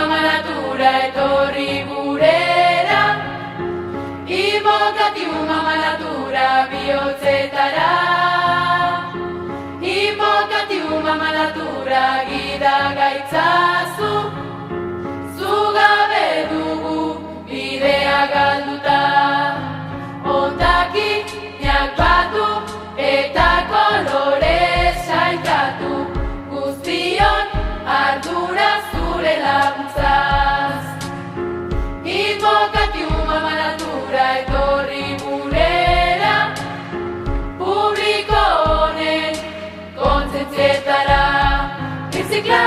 mama natura etorri gurera, invokatibu mama natura bihotzetara, invokatibu mama natura gida gaitzazu, zugabe dugu bidea galduta, ondakinak batu eta kolore sailkatu, guztion ardura zure laguntzaz. Invokatibu mama natura etorri gurera, publiko honen kontzientzietara, bizikla